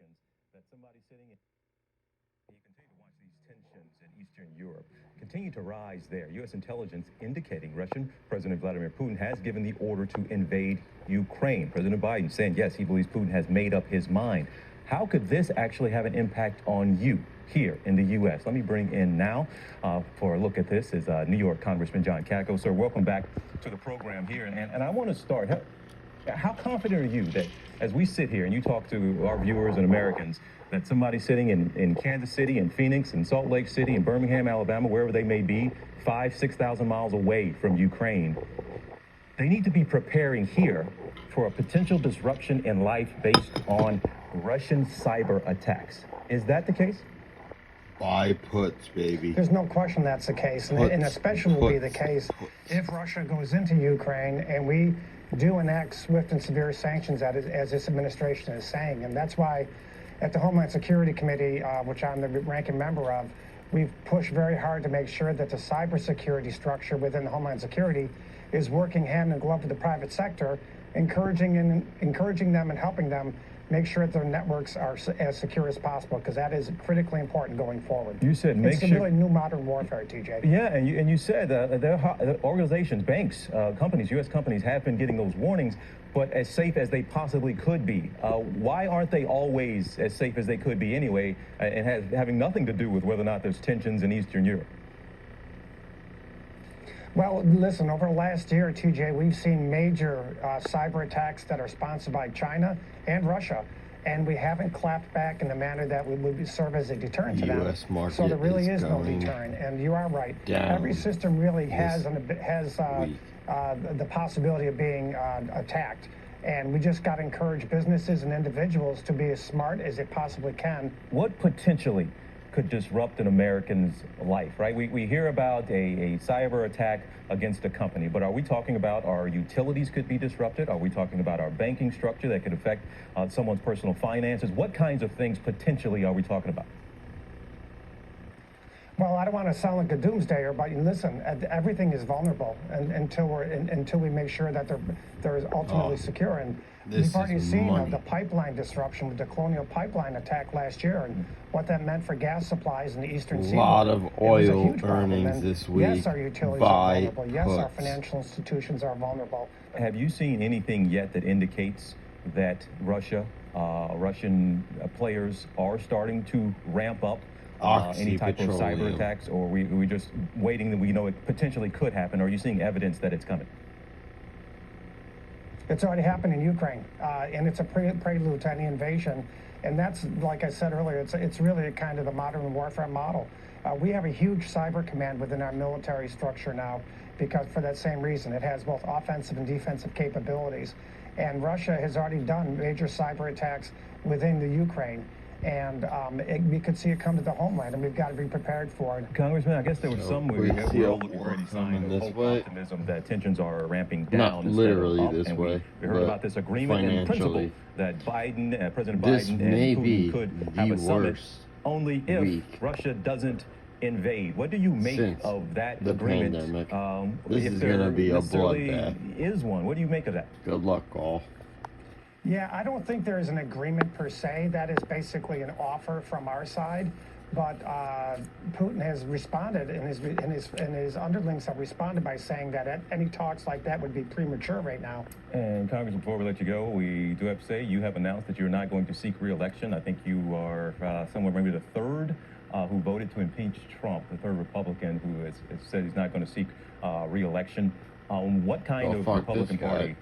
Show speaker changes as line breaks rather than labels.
Americans that somebody sitting in. You continue to watch these tensions in Eastern Europe continue to rise there. U.S. intelligence indicating Russian President Vladimir Putin has given the order to invade Ukraine. President Biden saying, yes, he believes Putin has made up his mind. How could this actually have an impact on you here in the U.S.? Let me bring in now for a look at this is New York Congressman John Katko. Sir, welcome back to the program here. And I want to start. How confident are you that as we sit here and you talk to our viewers and Americans, that somebody sitting in Kansas City, in Phoenix, in Salt Lake City, in Birmingham, Alabama, wherever they may be, 6,000 miles away from Ukraine, they need to be preparing here for a potential disruption in life based on Russian cyber attacks? Is that the case?
Buy puts, baby.
There's no question that's the case, and especially will be the case if Russia goes into Ukraine and we do enact swift and severe sanctions, as this administration is saying. And that's why at the Homeland Security Committee, which I'm the ranking member of, we've pushed very hard to make sure that the cybersecurity structure within the Homeland Security is working hand in glove with the private sector, encouraging them and helping them make sure that their networks are as secure as possible, because that is critically important going forward.
You said make
it's
sure.
really new modern warfare, TJ.
Yeah, and you said their organizations, banks, companies, U.S. companies have been getting those warnings, but as safe as they possibly could be. Why aren't they always as safe as they could be anyway, and having nothing to do with whether or not there's tensions in Eastern Europe?
Well, listen, over the last year, TJ, we've seen major cyber attacks that are sponsored by China and Russia, and we haven't clapped back in the manner that would serve as a deterrent to them. So there really is no deterrent, and you are right. Every system really has the possibility of being attacked, and we just got to encourage businesses and individuals to be as smart as they possibly can.
What potentially could disrupt an American's life, right? We hear about a cyber attack against a company, but are we talking about our utilities could be disrupted? Are we talking about our banking structure that could affect someone's personal finances? What kinds of things potentially are we talking about?
Well, I don't want to sound like a doomsdayer, but listen, everything is vulnerable until we make sure that they're ultimately secure. And we've already seen the pipeline disruption with the Colonial Pipeline attack last year, and what that meant for gas supplies in the Eastern Seaboard.
A lot of oil earnings this week.
Yes, our utilities are vulnerable. Yes, our financial institutions are vulnerable.
Have you seen anything yet that indicates that Russian players are starting to ramp up any type of cyber attacks, or we just waiting that we know it potentially could happen? Or are you seeing evidence that it's coming?
It's already happened in Ukraine, and it's a prelude to any invasion. And that's, like I said earlier, it's really a kind of the modern warfare model. We have a huge cyber command within our military structure now, because for that same reason, it has both offensive and defensive capabilities. And Russia has already done major cyber attacks within the Ukraine. And we could see it come to the homeland, and we've got to be prepared for it.
Congressman, I guess there was some we're already signing of optimism that tensions are ramping down.
Not literally this way.
We heard about this agreement in principle that President Biden and Putin could have a summit only if Russia doesn't invade. What do you make of that agreement?
This is going to be a bloodbath.
Is one. What do you make of that?
Good luck, all.
Yeah, I don't think there's an agreement per se. That is basically an offer from our side. But Putin has responded, and his underlings have responded by saying that any talks like that would be premature right now.
And Congressman, before we let you go, we do have to say you have announced that you're not going to seek re-election. I think you are somewhere maybe the third who voted to impeach Trump, the third Republican who has said he's not going to seek re-election. What kind of Republican Party